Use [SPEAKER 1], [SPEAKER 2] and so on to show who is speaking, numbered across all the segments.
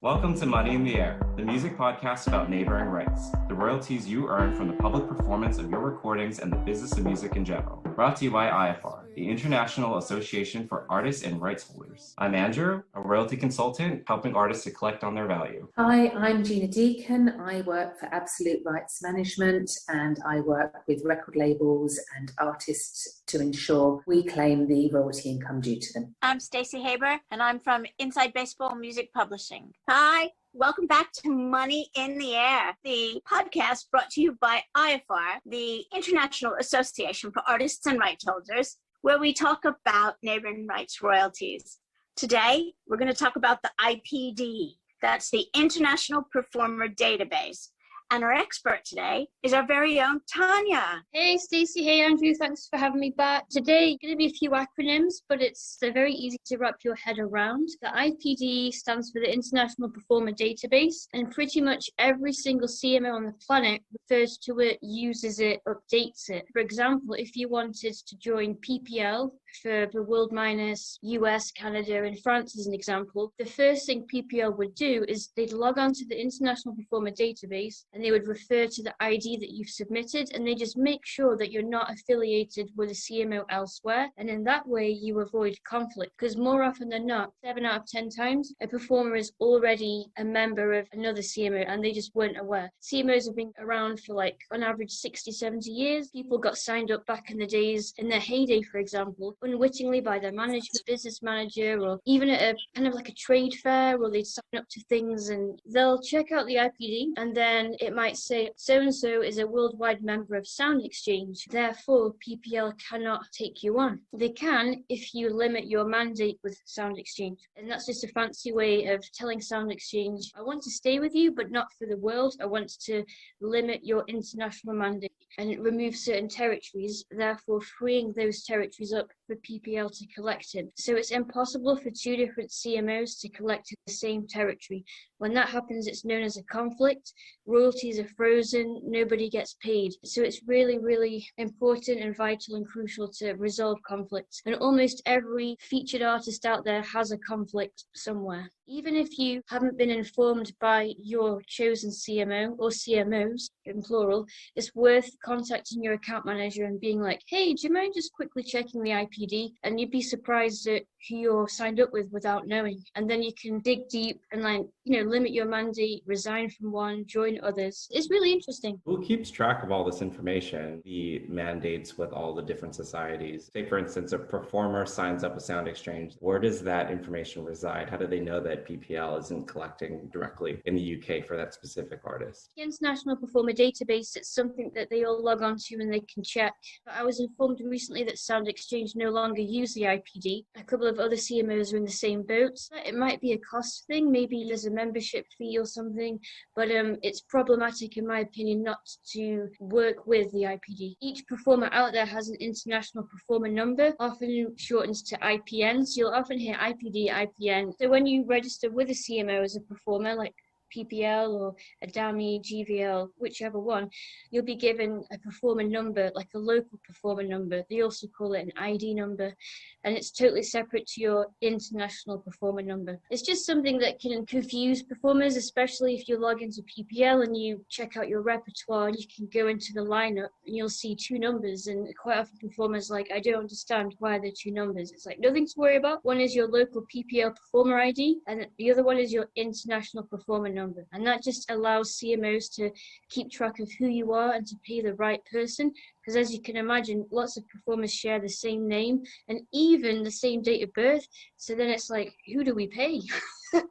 [SPEAKER 1] Welcome to Money in the Air, the music podcast about neighboring rights, the royalties you earn from the public performance of your recordings and the business of music in general. Brought to you by IFR, the International Association for Artists and Rights Holders. I'm Andrew, a royalty consultant helping artists to collect on their value.
[SPEAKER 2] Hi, I'm Gina Deacon. I work for Absolute Rights Management and I work with record labels and artists to ensure we claim the royalty income due to them.
[SPEAKER 3] I'm Stacey Haber and I'm from Inside Baseball Music Publishing. Hi, welcome back to Money in the Air, the podcast brought to you by IFR, the International Association for Artists and Rights Holders, where we talk about neighboring rights royalties. Today, we're going to talk about the IPD. That's the International Performer Database. And our expert today is our very own Tania.
[SPEAKER 4] Hey Stacey, hey Andrew, thanks for having me back. Today, going to be a few acronyms, but they're very easy to wrap your head around. The IPD stands for the International Performer Database, and pretty much every single CMO on the planet refers to it, uses it, updates it. For example, if you wanted to join PPL for the world minus US, Canada, and France as an example, the first thing PPL would do is they'd log on to the International Performer Database and they would refer to the ID that you've submitted, and they just make sure that you're not affiliated with a CMO elsewhere, and in that way you avoid conflict, because more often than not, 7 out of 10 times, a performer is already a member of another CMO and they just weren't aware. CMOs have been around for on average 60, 70 years. People got signed up back in the days, in their heyday, for example, unwittingly by their manager, business manager, or even at a kind of like a trade fair, or they'd sign up to things and they'll check out the IPD and then it might say so-and-so is a worldwide member of Sound Exchange, therefore PPL cannot take you on. They can if you limit your mandate with Sound Exchange, and that's just a fancy way of telling Sound Exchange, I want to stay with you but not for the world. I want to limit your international mandate and remove certain territories, therefore freeing those territories up for PPL to collect in. So it's impossible for two different CMOs to collect in the same territory. When that happens, it's known as a conflict. Royalties are frozen, nobody gets paid. So it's really, really important and vital and crucial to resolve conflicts. And almost every featured artist out there has a conflict somewhere. Even if you haven't been informed by your chosen CMO or CMOs in plural, it's worth contacting your account manager and being like, hey, do you mind just quickly checking the IPD? And you'd be surprised at who you're signed up with without knowing. And then you can dig deep and limit your mandate, resign from one, join others. It's really interesting.
[SPEAKER 1] Who keeps track of all this information, the mandates with all the different societies? Say, for instance, a performer signs up a Sound Exchange. Where does that information reside? How do they know that PPL isn't collecting directly in the UK for that specific artist?
[SPEAKER 4] The International Performer Database, it's something that they all log on to and they can check. But I was informed recently that Sound Exchange no longer use the IPD. A couple of other CMOs are in the same boat. It might be a cost thing, maybe there's a membership fee or something, but it's problematic in my opinion not to work with the IPD. Each performer out there has an international performer number, often shortened to IPN, so you'll often hear IPD, IPN. So when you register with a CMO as a performer, like PPL or Adami, GVL, whichever one, you'll be given a performer number, like a local performer number. They also call it an ID number, and it's totally separate to your international performer number. It's just something that can confuse performers, especially if you log into PPL and you check out your repertoire and you can go into the lineup and you'll see two numbers, and quite often performers are like, I don't understand why there are two numbers. It's like, nothing to worry about. One is your local PPL performer ID and the other one is your international performer number. And that just allows CMOs to keep track of who you are and to pay the right person. Because as you can imagine, lots of performers share the same name and even the same date of birth. So then it's like, who do we pay?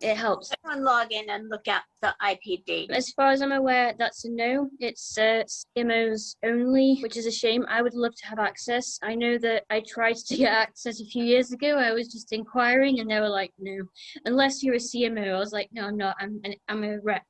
[SPEAKER 4] It helps.
[SPEAKER 3] Everyone log in and look at the IPD.
[SPEAKER 4] As far as I'm aware, that's a no. It's CMOs only, which is a shame. I would love to have access. I know that I tried to get access a few years ago. I was just inquiring and they were like, no. Unless you're a CMO. I was like, no, I'm not. I'm a rep.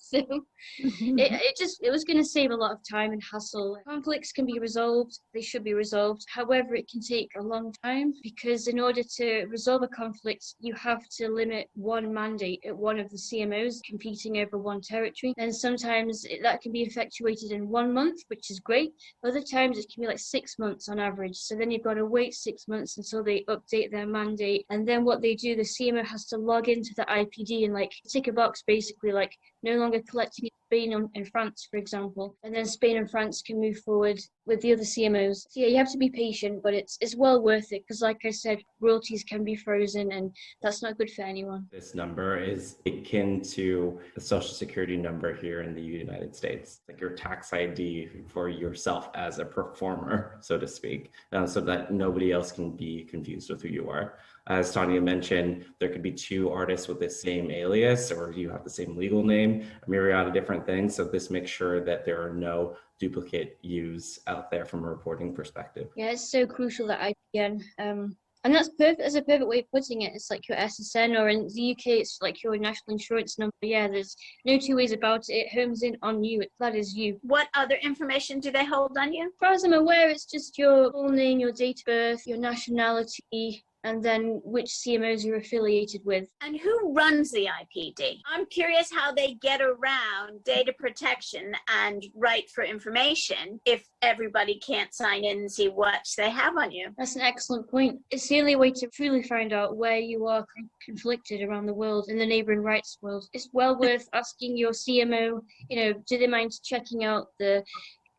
[SPEAKER 4] So it was going to save a lot of time and hassle. Conflicts can be resolved, they should be resolved. However, it can take a long time because in order to resolve a conflict, you have to limit one mandate at one of the CMOs competing over one territory. And sometimes that can be effectuated in 1 month, which is great. Other times it can be like 6 months on average. So then you've got to wait 6 months until they update their mandate. And then what they do, the CMO has to log into the IPD and like tick a box basically like no longer collecting in Spain and France, for example. And then Spain and France can move forward with the other CMOs. So yeah, you have to be patient, but it's well worth it because like I said, royalties can be frozen and that's not good for anyone.
[SPEAKER 1] This number is akin to the Social Security number here in the United States, like your tax ID for yourself as a performer, so to speak, so that nobody else can be confused with who you are. As Tania mentioned, there could be two artists with the same alias, or you have the same legal name, a myriad of different things. So this makes sure that there are no duplicate use out there from a reporting perspective.
[SPEAKER 4] Yeah, it's so crucial that IPN. And that's perfect. That's a perfect way of putting it. It's like your SSN, or in the UK, it's like your national insurance number. Yeah, there's no two ways about it. It homes in on you. That is you.
[SPEAKER 3] What other information do they hold on you?
[SPEAKER 4] As far as I'm aware, it's just your full name, your date of birth, your nationality, and then which CMOs you're affiliated with.
[SPEAKER 3] And who runs the IPD? I'm curious how they get around data protection and right for information if everybody can't sign in and see what they have on you.
[SPEAKER 4] That's an excellent point. It's the only way to truly find out where you are conflicted around the world, in the neighbouring rights world. It's well worth asking your CMO, do they mind checking out the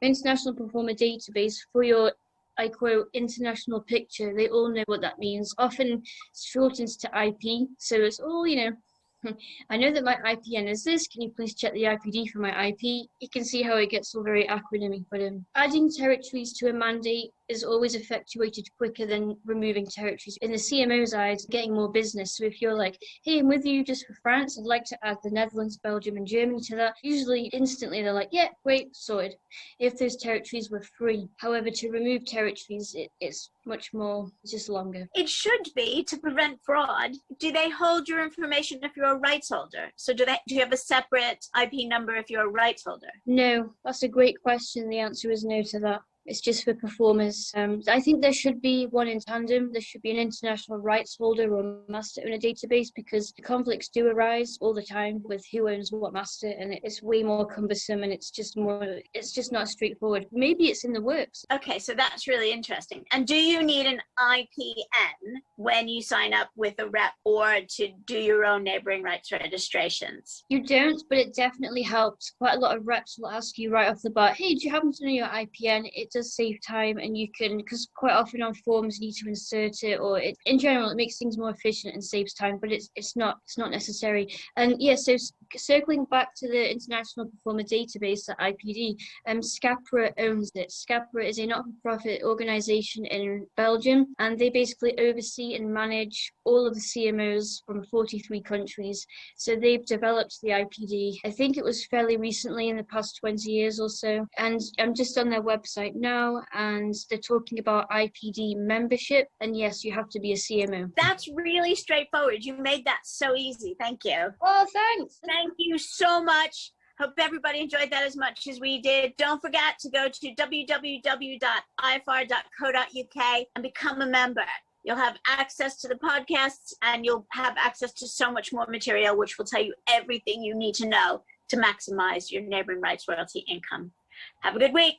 [SPEAKER 4] International Performer Database for your, I quote, international picture. They all know what that means. Often shortens to IP. So it's all, I know that my IPN is this. Can you please check the IPD for my IP? You can see how it gets all very acronymic, but adding territories to a mandate is always effectuated quicker than removing territories. In the CMO's eyes, getting more business. So if you're like, hey, I'm with you just for France, I'd like to add the Netherlands, Belgium, and Germany to that, usually instantly they're like, yeah, great, sorted. If those territories were free. However, to remove territories, it's much more, it's just longer.
[SPEAKER 3] It should be to prevent fraud. Do they hold your information if you're a rights holder? So do you have a separate IP number if you're a rights holder?
[SPEAKER 4] No, that's a great question. The answer is no to that. It's just for performers. I think there should be one in tandem. There should be an international rights holder or master owner database because the conflicts do arise all the time with who owns what master, and it's way more cumbersome and it's just not straightforward. Maybe it's in the works.
[SPEAKER 3] Okay, so that's really interesting. And do you need an IPN when you sign up with a rep or to do your own neighboring rights registrations?
[SPEAKER 4] You don't, but it definitely helps. Quite a lot of reps will ask you right off the bat, hey, do you happen to know your IPN? It does save time, and you can, because quite often on forms you need to insert it, or in general it makes things more efficient and saves time, but it's not necessary. And yeah, so circling back to the International Performer Database, the IPD, SCAPRA owns it. SCAPRA is a not-for-profit organisation in Belgium, and they basically oversee and manage all of the CMOs from 43 countries. So they've developed the IPD. I think it was fairly recently, in the past 20 years or so, and I'm just on their website now, and they're talking about IPD membership, and yes, you have to be a CMO.
[SPEAKER 3] That's really straightforward. You made that so easy. Thank you.
[SPEAKER 4] Oh, thanks.
[SPEAKER 3] Thank you so much. Hope everybody enjoyed that as much as we did. Don't forget to go to www.ifr.co.uk and become a member. You'll have access to the podcasts, and you'll have access to so much more material, which will tell you everything you need to know to maximize your neighboring rights royalty income. Have a good week.